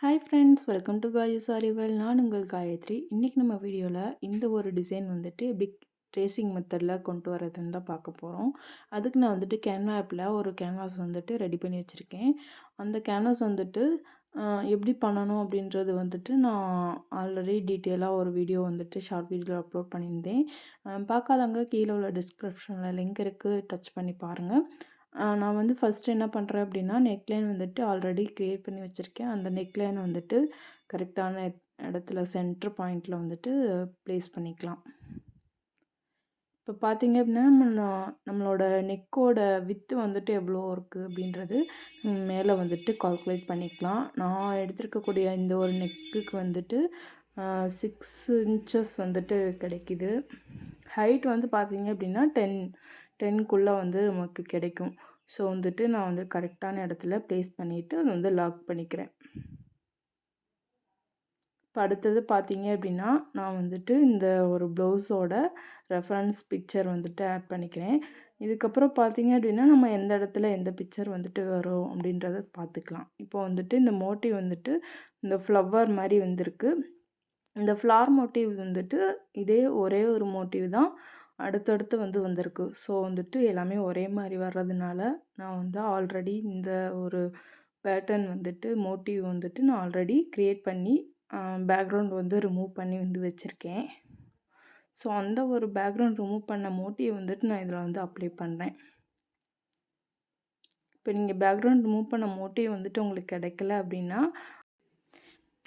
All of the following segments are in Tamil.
ஹாய் ஃப்ரெண்ட்ஸ், வெல்கம் டு காயஸ் அறிவல். நான் உங்கள் காயத்ரி. இன்றைக்கி நம்ம வீடியோவில் இந்த ஒரு டிசைன் வந்துட்டு எப்படி ட்ரேசிங் மெத்தடில் கொண்டு வரதுன்னு தான் பார்க்க போகிறோம். அதுக்கு நான் வந்துட்டு கேன்வா ஆப்பில் ஒரு கேன்வாஸ் வந்துட்டு ரெடி பண்ணி வச்சுருக்கேன். அந்த கேன்வாஸ் வந்துட்டு எப்படி பண்ணணும் அப்படின்றது வந்துட்டு நான் ஆல்ரெடி டீட்டெயிலாக ஒரு வீடியோ வந்துட்டு ஷார்ட் வீடியோவில் அப்லோட் பண்ணியிருந்தேன். பார்க்காதவங்க கீழே உள்ள டிஸ்கிரிப்ஷனில் லிங்க் இருக்குது, டச் பண்ணி பாருங்கள். நான் வந்து ஃபஸ்ட்டு என்ன பண்ணுறேன் அப்படின்னா, நெக்லைன் வந்துட்டு ஆல்ரெடி க்ரியேட் பண்ணி வச்சுருக்கேன். அந்த நெக்லைன் வந்துட்டு கரெக்டான இடத்துல சென்டர் பாயிண்டில் வந்துட்டு ப்ளேஸ் பண்ணிக்கலாம். இப்போ பார்த்தீங்க அப்படின்னா நம்மளோட நெக்கோட வித்து வந்துட்டு எவ்வளோ இருக்குது அப்படின்றது மேலே வந்துட்டு கால்குலேட் பண்ணிக்கலாம். நான் எடுத்திருக்கக்கூடிய இந்த ஒரு நெக்குக்கு வந்துட்டு 6 இன்ச்சஸ் வந்துட்டு கிடைக்கிது. ஹைட் வந்து பார்த்தீங்க அப்படின்னா 10க்குள்ளே வந்து நமக்கு கிடைக்கும். ஸோ வந்துட்டு நான் வந்து கரெக்டான இடத்துல ப்ளேஸ் பண்ணிவிட்டு அதை வந்து லாக் பண்ணிக்கிறேன். இப்போ அடுத்தது பார்த்தீங்க அப்படின்னா நான் வந்துட்டு இந்த ஒரு ப்ளவுஸோட ரெஃபரன்ஸ் பிக்சர் வந்துட்டு ஆட் பண்ணிக்கிறேன். இதுக்கப்புறம் பார்த்தீங்க அப்படின்னா நம்ம எந்த இடத்துல எந்த பிக்சர் வந்துட்டு வரும் அப்படின்றத பார்த்துக்கலாம். இப்போ வந்துட்டு இந்த மோட்டிவ் வந்துட்டு இந்த ஃப்ளவர் மாதிரி வந்திருக்கு. இந்த ஃப்ளார் மோட்டிவ் வந்துட்டு இதே ஒரே ஒரு மோட்டிவ் தான் அடுத்தடுத்து வந்து வந்திருக்கு. ஸோ வந்துட்டு எல்லாமே ஒரே மாதிரி வர்றதுனால நான் வந்து ஆல்ரெடி இந்த ஒரு பேட்டர்ன் வந்துட்டு மோட்டிவ் வந்துட்டு நான் ஆல்ரெடி க்ரியேட் பண்ணி பேக்ரவுண்ட் வந்து ரிமூவ் பண்ணி வந்து வச்சுருக்கேன். ஸோ அந்த ஒரு பேக்ரவுண்ட் ரிமூவ் பண்ண மோட்டிவ் வந்துட்டு நான் இதில் வந்து அப்ளை பண்ணுறேன். இப்போ நீங்கள் பேக்ரவுண்ட் ரிமூவ் பண்ண மோட்டிவ் வந்துட்டு உங்களுக்கு கிடைக்கல அப்படின்னா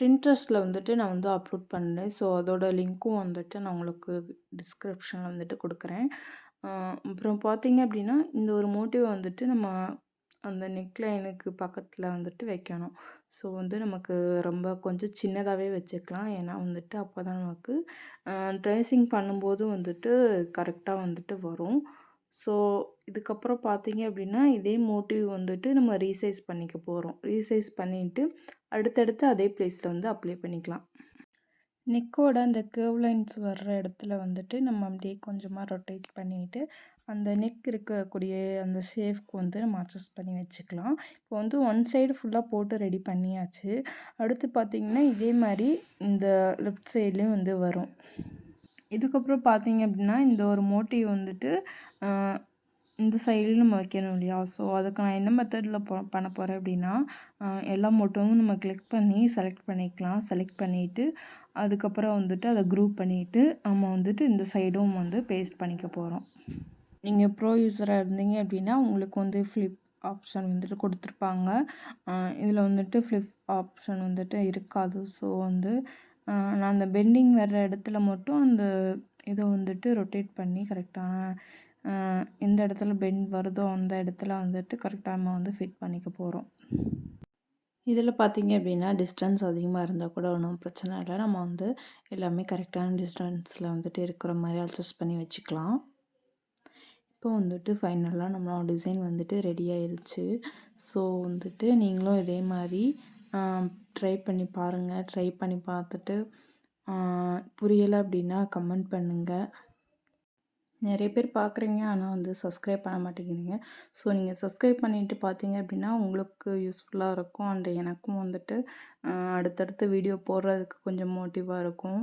பிரிண்ட்ரெஸ்ட்டில் வந்துட்டு நான் வந்து அப்லோட் பண்ணேன். ஸோ அதோட லிங்க்கும் வந்துட்டு நான் உங்களுக்கு டிஸ்கிரிப்ஷனில் வந்துட்டு கொடுக்குறேன். அப்புறம் பார்த்தீங்க அப்படின்னா இந்த ஒரு மோட்டிவ் வந்துட்டு நம்ம அந்த நெக்லைனுக்கு பக்கத்தில் வந்துட்டு வைக்கணும். ஸோ வந்து நமக்கு ரொம்ப கொஞ்சம் சின்னதாகவே வச்சுக்கலாம். ஏன்னா வந்துட்டு அப்போ தான் நமக்கு ட்ரேசிங் பண்ணும்போது வந்துட்டு கரெக்டாக வந்துட்டு வரும். ஸோ இதுக்கப்புறம் பார்த்தீங்க அப்படின்னா இதே மோட்டிவ் வந்துட்டு நம்ம ரீசைஸ் பண்ணிக்க போகிறோம். ரீசைஸ் பண்ணிவிட்டு அடுத்தடுத்து அதே ப்ளேஸில் வந்து அப்ளை பண்ணிக்கலாம். நெக்கோட அந்த கர்வ் லைன்ஸ் வர்ற இடத்துல வந்துட்டு நம்ம அப்படியே கொஞ்சமாக ரொட்டேட் பண்ணிவிட்டு அந்த நெக் இருக்கக்கூடிய அந்த ஷேப்க்கு வந்து நம்ம அட்ஜஸ்ட் பண்ணி வச்சுக்கலாம். இப்போ வந்து ஒன் சைடு ஃபுல்லாக போட்டு ரெடி பண்ணியாச்சு. அடுத்து பார்த்திங்கன்னா இதே மாதிரி இந்த லெஃப்ட் சைட்லேயும் வந்து வரும். இதுக்கப்புறம் பார்த்தீங்க அப்படின்னா இந்த ஒரு மோட்டிவ் வந்துட்டு இந்த சைடில் நம்ம வைக்கணும் இல்லையா? ஸோ அதுக்கு நான் என்ன மெத்தடில் பண்ண போகிறேன் அப்படின்னா எல்லா மோட்டிவும் நம்ம கிளிக் பண்ணி செலக்ட் பண்ணிக்கலாம். செலக்ட் பண்ணிவிட்டு அதுக்கப்புறம் வந்துட்டு அதை குரூப் பண்ணிவிட்டு நம்ம வந்துட்டு இந்த சைடும் வந்து பேஸ்ட் பண்ணிக்க போகிறோம். நீங்கள் ப்ரோ யூஸராக இருந்தீங்க அப்படின்னா உங்களுக்கு வந்து ஃப்ளிப் ஆப்ஷன் வந்துட்டு கொடுத்துருப்பாங்க. இதில் வந்துட்டு ஃப்ளிப் ஆப்ஷன் வந்துட்டு இருக்காது. ஸோ வந்து நான் அந்த பெண்டிங் வர்ற இடத்துல மட்டும் அந்த இதை வந்துட்டு ரொட்டேட் பண்ணி கரெக்டான எந்த இடத்துல பெண்ட் வருதோ அந்த இடத்துல வந்துட்டு கரெக்டாக நம்ம வந்து ஃபிட் பண்ணிக்க போகிறோம். இதில் பார்த்திங்க அப்படின்னா டிஸ்டன்ஸ் அதிகமாக இருந்தால் கூட ஒன்றும் பிரச்சனை இல்லை. நம்ம வந்து எல்லாமே கரெக்டான டிஸ்டன்ஸில் வந்துட்டு இருக்கிற மாதிரி அட்ஜஸ்ட் பண்ணி வச்சுக்கலாம். இப்போ வந்துட்டு ஃபைனலாக நம்மளோட டிசைன் வந்துட்டு ரெடி ஆயிடுச்சு. ஸோ வந்துட்டு நீங்களும் இதே மாதிரி ட்ரை பண்ணி பாருங்கள். ட்ரை பண்ணி பார்த்துட்டு புரியலை அப்படின்னா கமெண்ட் பண்ணுங்கள். நிறைய பேர் பார்க்குறீங்க, ஆனால் வந்து சப்ஸ்கிரைப் பண்ண மாட்டேங்கிறீங்க. ஸோ நீங்கள் சப்ஸ்கிரைப் பண்ணிவிட்டு பார்த்தீங்க அப்படின்னா உங்களுக்கு யூஸ்ஃபுல்லாக இருக்கும். அண்ட் எனக்கும் வந்துட்டு அடுத்தடுத்து வீடியோ போடுறதுக்கு கொஞ்சம் மோட்டிவாக இருக்கும்.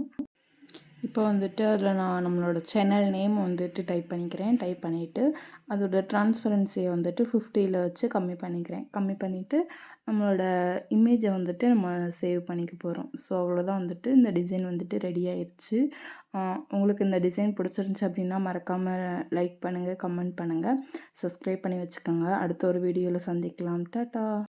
இப்போ வந்துட்டு அதில் நான் நம்மளோட சேனல் நேம் வந்துட்டு டைப் பண்ணிக்கிறேன். டைப் பண்ணிவிட்டு அதோட ட்ரான்ஸ்பரன்சியை வந்துட்டு 50ல் வச்சு கம்மி பண்ணிக்கிறேன். கம்மி பண்ணிவிட்டு நம்மளோட இமேஜை வந்துட்டு நம்ம சேவ் பண்ணிக்க போகிறோம். ஸோ அவ்வளோதான், வந்துட்டு இந்த டிசைன் வந்துட்டு ரெடி ஆயிடுச்சு. உங்களுக்கு இந்த டிசைன் பிடிச்சிருந்துச்சி அப்படின்னா மறக்காமல் லைக் பண்ணுங்கள், கமெண்ட் பண்ணுங்கள், சப்ஸ்கிரைப் பண்ணி வச்சுக்கோங்க. அடுத்த ஒரு வீடியோவில் சந்திக்கலாம். டாட்டா.